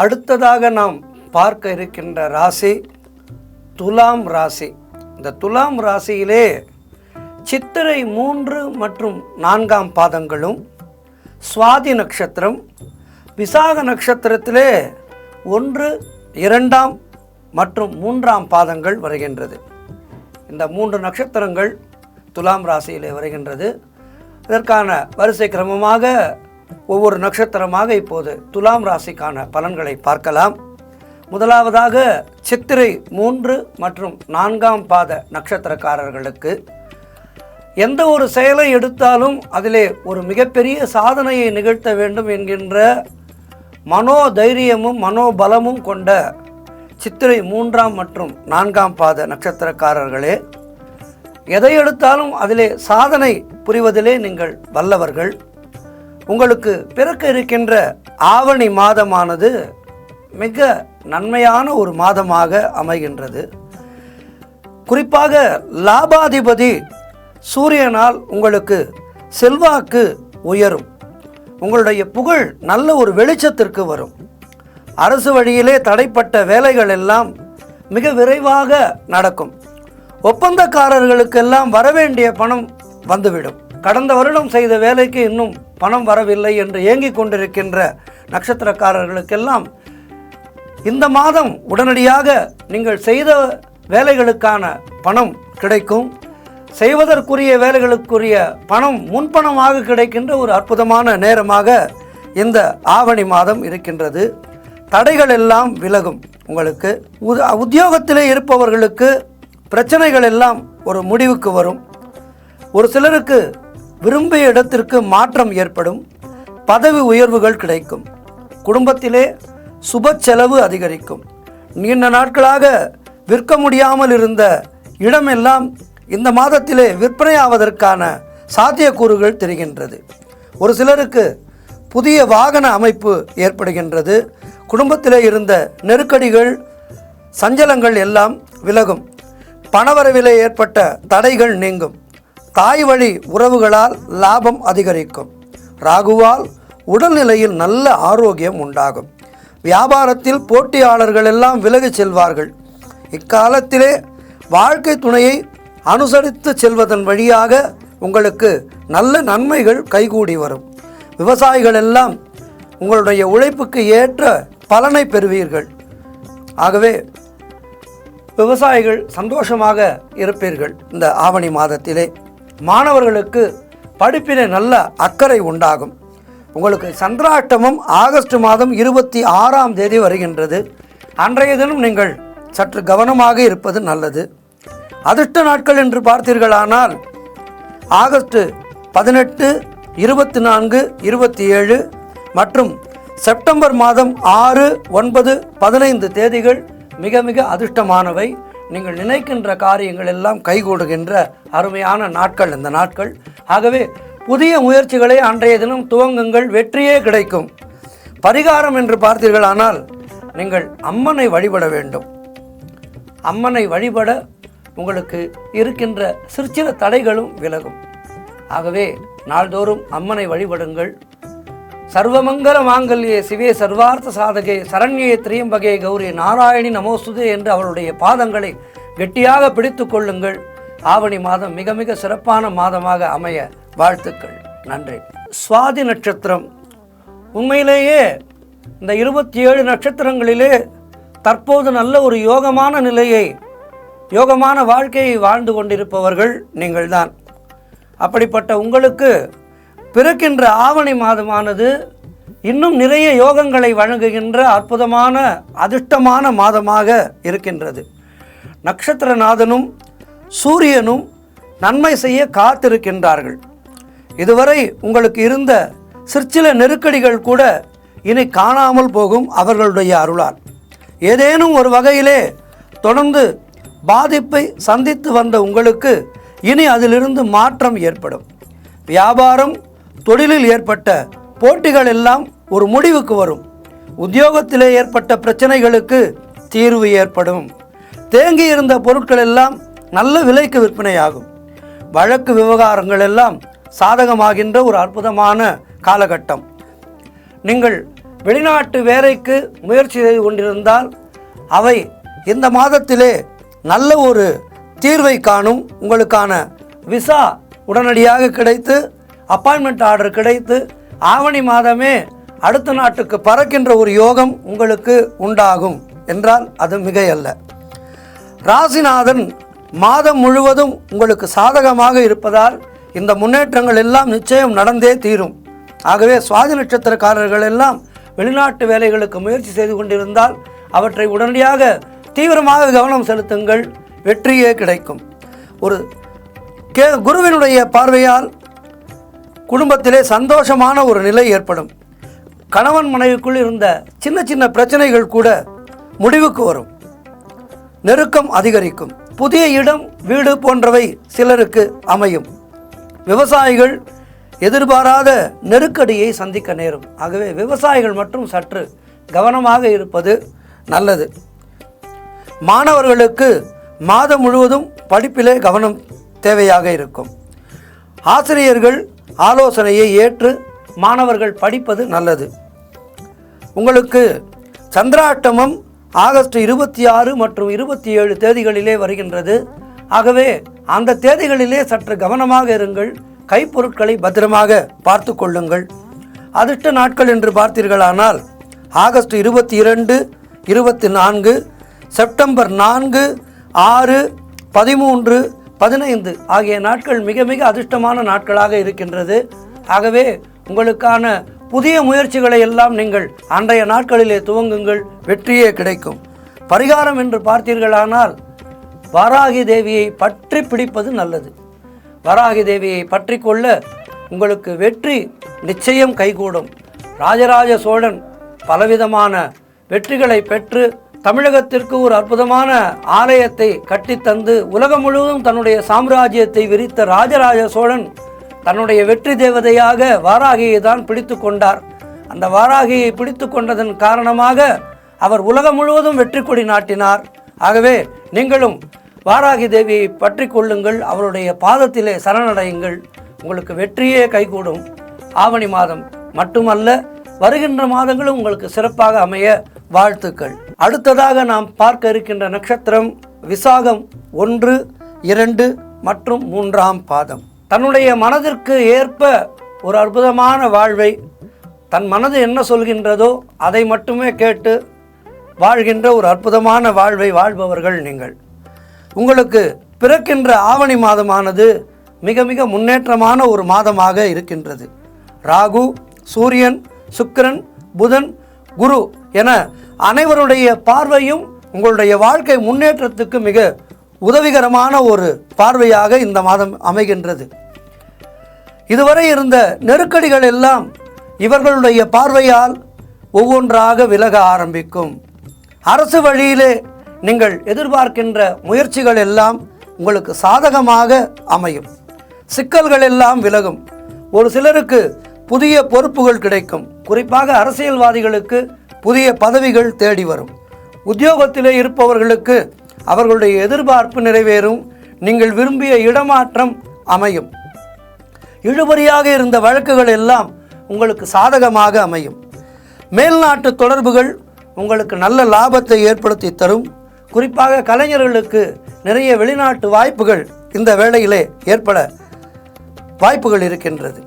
அடுத்ததாக நாம் பார்க்க இருக்கின்ற ராசி துலாம் ராசி. இந்த துலாம் ராசியிலே சித்திரை 3 மற்றும் 4ஆம் பாதங்களும், சுவாதி நட்சத்திரம், விசாக நட்சத்திரத்திலே 1, 2ஆம் மற்றும் 3ஆம் பாதங்கள் வருகின்றது. இந்த 3 நட்சத்திரங்கள் துலாம் ராசியிலே வருகின்றது. இதற்கான வரிசை கிரமமாக ஒவ்வொரு நட்சத்திரமாக இப்போது துலாம் ராசிக்கான பலன்களை பார்க்கலாம். முதலாவதாக சித்திரை 3 மற்றும் 4ஆம் பாத நட்சத்திரக்காரர்களுக்கு எந்த ஒரு செயலை எடுத்தாலும் அதிலே ஒரு மிகப்பெரிய சாதனையை நிகழ்த்த வேண்டும் என்கின்ற மனோதைரியமும் மனோபலமும் கொண்ட சித்திரை 3ஆம் மற்றும் 4ஆம் பாத நட்சத்திரக்காரர்களே, எதை எடுத்தாலும் அதிலே சாதனை புரிவதிலே நீங்கள் வல்லவர்கள். உங்களுக்கு பிறக்க இருக்கின்ற ஆவணி மாதமானது மிக நன்மையான ஒரு மாதமாக அமைகின்றது. குறிப்பாக லாபாதிபதி சூரியனால் உங்களுக்கு செல்வாக்கு உயரும். உங்களுடைய புகழ் நல்ல ஒரு வெளிச்சத்திற்கு வரும். அரசு வழியிலே தடைப்பட்ட வேலைகள் எல்லாம் மிக விரைவாக நடக்கும். ஒப்பந்தக்காரர்களுக்கெல்லாம் வரவேண்டிய பணம் வந்துவிடும். கடந்த வருடம் செய்த வேலைக்கு இன்னும் பணம் வரவில்லை என்று ஏங்கிக் கொண்டிருக்கின்ற நட்சத்திரக்காரர்களுக்கெல்லாம் இந்த மாதம் உடனடியாக நீங்கள் செய்த வேலைகளுக்கான பணம் கிடைக்கும். செய்வதற்குரிய வேலைகளுக்குரிய பணம் முன்பணமாக கிடைக்கின்ற ஒரு அற்புதமான நேரமாக இந்த ஆவணி மாதம் இருக்கின்றது. தடைகள் எல்லாம் விலகும். உங்களுக்கு உத்தியோகத்திலே இருப்பவர்களுக்கு பிரச்சனைகள் எல்லாம் ஒரு முடிவுக்கு வரும். ஒரு சிலருக்கு விரும்பிய இடத்திற்கு மாற்றம் ஏற்படும். பதவி உயர்வுகள் கிடைக்கும். குடும்பத்திலே சுப செலவு அதிகரிக்கும். நீண்ட நாட்களாக விற்க முடியாமல் இருந்த இடமெல்லாம் இந்த மாதத்திலே விற்பனையாவதற்கான சாத்தியக்கூறுகள் தெரிகின்றது. ஒரு சிலருக்கு புதிய வாகன அமைப்பு ஏற்படுகின்றது. குடும்பத்திலே இருந்த நெருக்கடிகள், சஞ்சலங்கள் எல்லாம் விலகும். பணவரவிலே ஏற்பட்ட தடைகள் நீங்கும். தாய் வழி உறவுகளால் லாபம் அதிகரிக்கும். ராகுவால் உடல்நிலையில் நல்ல ஆரோக்கியம் உண்டாகும். வியாபாரத்தில் போட்டியாளர்கள் எல்லாம் விலகிச் செல்வார்கள். இக்காலத்திலே வாழ்க்கை துணையை அனுசரித்து செல்வதன் வழியாக உங்களுக்கு நல்ல நன்மைகள் கைகூடி வரும். விவசாயிகள் எல்லாம் உங்களுடைய உழைப்புக்கு ஏற்ற பலனை பெறுவீர்கள். ஆகவே விவசாயிகள் சந்தோஷமாக இருப்பீர்கள். இந்த ஆவணி மாதத்திலே மாணவர்களுக்கு படிப்பிலே நல்ல அக்கறை உண்டாகும். உங்களுக்கு சந்திராஷ்டமம் ஆகஸ்ட் மாதம் 26ஆம் தேதி வருகின்றது. அன்றைய தினம் நீங்கள் சற்று கவனமாக இருப்பது நல்லது. அதிர்ஷ்ட நாட்கள் என்று பார்த்தீர்களானால் ஆகஸ்ட் 18, 24, 27 மற்றும் செப்டம்பர் மாதம் 6, 9, 15 தேதிகள் மிக மிக அதிர்ஷ்டமானவை. நீங்கள் நினைக்கின்ற காரியங்கள் எல்லாம் கைகூடுகின்ற அருமையான நாட்கள் இந்த நாட்கள். ஆகவே புதிய முயற்சிகளை அன்றைய தினம் துவங்குங்கள், வெற்றியே கிடைக்கும். பரிகாரம் என்று பார்த்தீர்களானால் நீங்கள் அம்மனை வழிபட வேண்டும். அம்மனை வழிபட உங்களுக்கு இருக்கின்ற சிற்சில தடைகளும் விலகும். ஆகவே நாள்தோறும் அம்மனை வழிபடுங்கள். சர்வமங்கல மாங்கல்யே சிவே சர்வார்த்த சாதகே சரண்யே திரியம்பகே கௌரி நாராயணி நமோஸ்துதே என்று அவருடைய பாதங்களை கெட்டியாக பிடித்து கொள்ளுங்கள். ஆவணி மாதம் மிக மிக சிறப்பான மாதமாக அமைய வாழ்த்துக்கள். நன்றி. சுவாதி நட்சத்திரம். உண்மையிலேயே இந்த 27 நட்சத்திரங்களிலே தற்போது நல்ல ஒரு யோகமான நிலையை, யோகமான வாழ்க்கையை வாழ்ந்து கொண்டிருப்பவர்கள் நீங்கள்தான். அப்படிப்பட்ட உங்களுக்கு பிறக்கின்ற ஆவணி மாதமானது இன்னும் நிறைய யோகங்களை வழங்குகின்ற அற்புதமான அதிர்ஷ்டமான மாதமாக இருக்கின்றது. நட்சத்திரநாதனும் சூரியனும் நன்மை செய்ய காத்திருக்கின்றார்கள். இதுவரை உங்களுக்கு இருந்த சிற்சில நெருக்கடிகள் கூட இனி காணாமல் போகும் அவர்களுடைய அருளால். ஏதேனும் ஒரு வகையிலே தொடர்ந்து பாதிப்பை சந்தித்து வந்த உங்களுக்கு இனி அதிலிருந்து மாற்றம் ஏற்படும். வியாபாரம் தொழிலில் ஏற்பட்ட போட்டிகள் எல்லாம் ஒரு முடிவுக்கு வரும். உத்தியோகத்திலே ஏற்பட்ட பிரச்சனைகளுக்கு தீர்வு ஏற்படும். தேங்கி இருந்த பொருட்கள் எல்லாம் நல்ல விலைக்கு விற்பனையாகும். வழக்கு விவகாரங்கள் எல்லாம் சாதகமாகின்ற ஒரு அற்புதமான காலகட்டம். நீங்கள் வெளிநாட்டு வேலைக்கு முயற்சி செய்து கொண்டிருந்தால் அவை இந்த மாதத்திலே நல்ல ஒரு தீர்வை காணும். உங்களுக்கான விசா உடனடியாக கிடைத்து அப்பாயின்மெண்ட் ஆர்டர் கிடைத்து ஆவணி மாதமே அடுத்த நாட்டுக்கு பறக்கின்ற ஒரு யோகம் உங்களுக்கு உண்டாகும் என்றால் அது மிகையல்ல. ராசிநாதன் மாதம் முழுவதும் உங்களுக்கு சாதகமாக இருப்பதால் இந்த முன்னேற்றங்கள் எல்லாம் நிச்சயம் நடந்தே தீரும். ஆகவே சுவாதி நட்சத்திரக்காரர்கள் எல்லாம் வெளிநாட்டு வேலைகளுக்கு முயற்சி செய்து கொண்டிருந்தால் அவற்றை உடனடியாக தீவிரமாக கவனம் செலுத்துங்கள், வெற்றியே கிடைக்கும். ஒரு குருவினுடைய பார்வையால் குடும்பத்திலே சந்தோஷமான ஒரு நிலை ஏற்படும். கணவன் மனைவிக்குள் இருந்த சின்ன சின்ன பிரச்சனைகள் கூட முடிவுக்கு வரும், நெருக்கம் அதிகரிக்கும். புதிய இடம், வீடு போன்றவை சிலருக்கு அமையும். விவசாயிகள் எதிர்பாராத நெருக்கடியை சந்திக்க நேரும். ஆகவே விவசாயிகள் மட்டும் சற்று கவனமாக இருப்பது நல்லது. மாணவர்களுக்கு மாதம் முழுவதும் படிப்பிலே கவனம் தேவையாக இருக்கும். ஆசிரியர்கள் ஆலோசனையை ஏற்று மாணவர்கள் படிப்பது நல்லது. உங்களுக்கு சந்திராஷ்டமம் ஆகஸ்ட் 26 மற்றும் 27 தேதிகளிலே வருகின்றது. ஆகவே அந்த தேதிகளிலே சற்று கவனமாக இருங்கள். கைப்பொருட்களை பத்திரமாக பார்த்து கொள்ளுங்கள். அதிர்ஷ்ட நாட்கள் என்று பார்த்தீர்களானால் ஆகஸ்ட் 22, 24, செப்டம்பர் 4, 6, 13, 15 ஆகிய நாட்கள் மிக மிக அதிர்ஷ்டமான நாட்களாக இருக்கின்றது. ஆகவே உங்களுக்கான புதிய முயற்சிகளை எல்லாம் நீங்கள் அன்றைய நாட்களிலே துவங்குங்கள், வெற்றியே கிடைக்கும். பரிகாரம் என்று பார்த்தீர்களானால் வாராகி தேவியை பற்றி பிடிப்பது நல்லது. வாராகி தேவியை பற்றி கொள்ள உங்களுக்கு வெற்றி நிச்சயம் கைகூடும். ராஜராஜ சோழன் பலவிதமான வெற்றிகளை பெற்று தமிழகத்திற்கு ஒரு அற்புதமான ஆலயத்தை கட்டித்தந்து உலகம் முழுவதும் தன்னுடைய சாம்ராஜ்யத்தை விரித்த ராஜராஜ சோழன் தன்னுடைய வெற்றி தேவதையாக வாராகியை தான் பிடித்து கொண்டார். அந்த வாராகியை பிடித்து கொண்டதன் காரணமாக அவர் உலகம் முழுவதும் வெற்றி கொடி நாட்டினார். ஆகவே நீங்களும் வாராகி தேவியை பற்றி கொள்ளுங்கள், அவருடைய பாதத்திலே சரணடையுங்கள், உங்களுக்கு வெற்றியே கைகூடும். ஆவணி மாதம் மட்டுமல்ல, வருகின்ற மாதங்களும் உங்களுக்கு சிறப்பாக அமைய வாழ்த்துக்கள். அடுத்ததாக நாம் பார்க்க இருக்கின்ற நட்சத்திரம் விசாகம் 1, 2 மற்றும் 3ஆம் பாதம். தன்னுடைய மனதிற்கு ஏற்ப ஒரு அற்புதமான வாழ்வை, தன் மனது என்ன சொல்கின்றதோ அதை மட்டுமே கேட்டு வாழ்கின்ற ஒரு அற்புதமான வாழ்வை வாழ்பவர்கள் நீங்கள். உங்களுக்கு பிறக்கின்ற ஆவணி மாதமானது மிக மிக முன்னேற்றமான ஒரு மாதமாக இருக்கின்றது. ராகு, சூரியன், சுக்கிரன், புதன், குரு என அனைவருடைய பார்வையும் உங்களுடைய வாழ்க்கை முன்னேற்றத்துக்கு மிக உதவிகரமான ஒரு பார்வையாக இந்த மாதம் அமைகின்றது. இதுவரை இருந்த நெருக்கடிகள் எல்லாம் இவர்களுடைய பார்வையால் ஒவ்வொன்றாக விலக ஆரம்பிக்கும். அரசு வழியிலே நீங்கள் எதிர்பார்க்கின்ற முயற்சிகள் எல்லாம் உங்களுக்கு சாதகமாக அமையும். சிக்கல்கள் எல்லாம் விலகும். ஒரு சிலருக்கு புதிய பொறுப்புகள் கிடைக்கும். குறிப்பாக அரசியல்வாதிகளுக்கு புதிய பதவிகள் தேடி வரும். உத்தியோகத்திலே இருப்பவர்களுக்கு அவர்களுடைய எதிர்பார்ப்பு நிறைவேறும். நீங்கள் விரும்பிய இடமாற்றம் அமையும். இழுபறியாக இருந்த வழக்குகள் எல்லாம் உங்களுக்கு சாதகமாக அமையும். மேல்நாட்டு தொடர்புகள் உங்களுக்கு நல்ல லாபத்தை ஏற்படுத்தி தரும். குறிப்பாக கலைஞர்களுக்கு நிறைய வெளிநாட்டு வாய்ப்புகள் இந்த வேளையிலே ஏற்பட வாய்ப்புகள் இருக்கின்றது.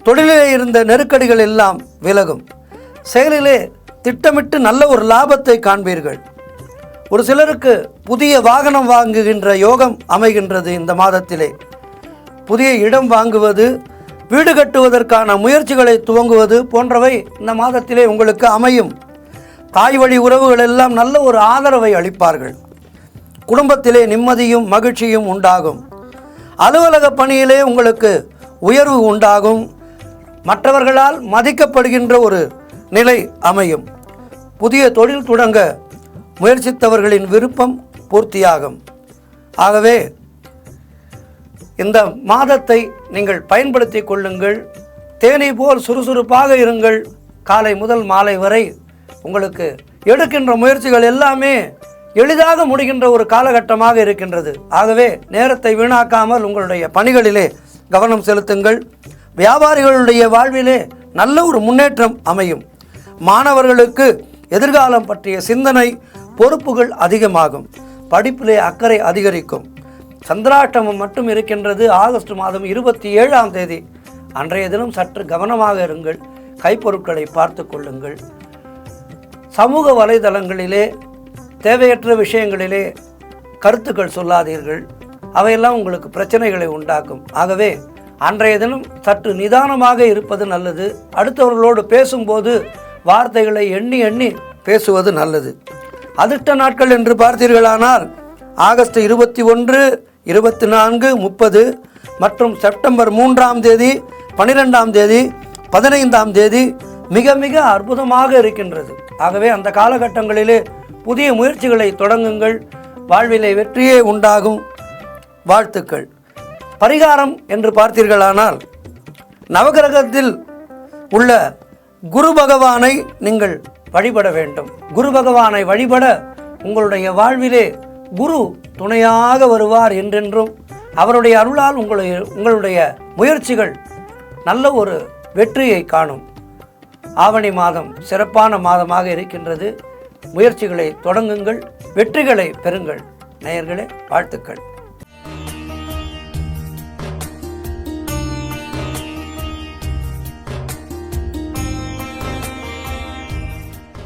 தொழிலிலே இருந்த நெருக்கடிகள் எல்லாம் விலகும். செயலிலே திட்டமிட்டு நல்ல ஒரு லாபத்தை காண்பீர்கள். ஒரு சிலருக்கு புதிய வாகனம் வாங்குகின்ற யோகம் அமைகின்றது. இந்த மாதத்திலே புதிய இடம் வாங்குவது, வீடு கட்டுவதற்கான முயற்சிகளை துவங்குவது போன்றவை இந்த மாதத்திலே உங்களுக்கு அமையும். தாய் வழி உறவுகள் எல்லாம் நல்ல ஒரு ஆதரவை அளிப்பார்கள். குடும்பத்திலே நிம்மதியும் மகிழ்ச்சியும் உண்டாகும். அலுவலக பணியிலே உங்களுக்கு உயர்வு உண்டாகும். மற்றவர்களால் மதிக்கப்படுகின்ற ஒரு நிலை அமையும். புதிய தொழில் தொடங்க முயற்சித்தவர்களின் விருப்பம் பூர்த்தியாகும். ஆகவே இந்த மாதத்தை நீங்கள் பயன்படுத்தி கொள்ளுங்கள். தேனீ போல் சுறுசுறுப்பாக இருங்கள். காலை முதல் மாலை வரை உங்களுக்கு எடுக்கின்ற முயற்சிகள் எல்லாமே எளிதாக முடிகின்ற ஒரு காலகட்டமாக இருக்கின்றது. ஆகவே நேரத்தை வீணாக்காமல் உங்களுடைய பணிகளிலே கவனம் செலுத்துங்கள். வியாபாரிகளுடைய வாழ்விலே நல்ல ஒரு முன்னேற்றம் அமையும். மாணவர்களுக்கு எதிர்காலம் பற்றிய சிந்தனை, பொறுப்புகள் அதிகமாகும். படிப்பிலே அக்கறை அதிகரிக்கும். சந்திராஷ்டமம் மட்டும் இருக்கின்றது ஆகஸ்ட் மாதம் 27ஆம் தேதி. அன்றைய தினம் சற்று கவனமாக இருங்கள். கைப்பொருட்களை பார்த்து கொள்ளுங்கள். சமூக வலைதளங்களிலே தேவையற்ற விஷயங்களிலே கருத்துக்கள் சொல்லாதீர்கள். அவையெல்லாம் உங்களுக்கு பிரச்சனைகளை உண்டாக்கும். ஆகவே அன்றைய தினம் சற்று நிதானமாக இருப்பது நல்லது. அடுத்தவர்களோடு பேசும்போது வார்த்தைகளை எண்ணி எண்ணி பேசுவது நல்லது. அதிர்ஷ்ட நாட்கள் என்று பார்த்தீர்களானால் ஆகஸ்ட் 21, 24, 30 மற்றும் செப்டம்பர் 3ஆம் தேதி, 12ஆம் தேதி, 15ஆம் தேதி மிக மிக அற்புதமாக இருக்கின்றது. ஆகவே அந்த காலகட்டங்களிலே புதிய முயற்சிகளை தொடங்குங்கள். வாழ்விலே வெற்றியே உண்டாகும். வாழ்த்துக்கள். பரிகாரம் என்று பார்த்தீர்களானால் நவகிரகத்தில் உள்ள குரு பகவானை நீங்கள் வழிபட வேண்டும். குரு பகவானை வழிபட உங்களுடைய வாழ்விலே குரு துணையாக வருவார் என்றென்றும். அவருடைய அருளால் உங்களுடைய முயற்சிகள் நல்ல ஒரு வெற்றியை காணும். ஆவணி மாதம் சிறப்பான மாதமாக இருக்கின்றது. முயற்சிகளை தொடங்குங்கள், வெற்றிகளை பெறுங்கள். நேயர்களே, வாழ்த்துக்கள்.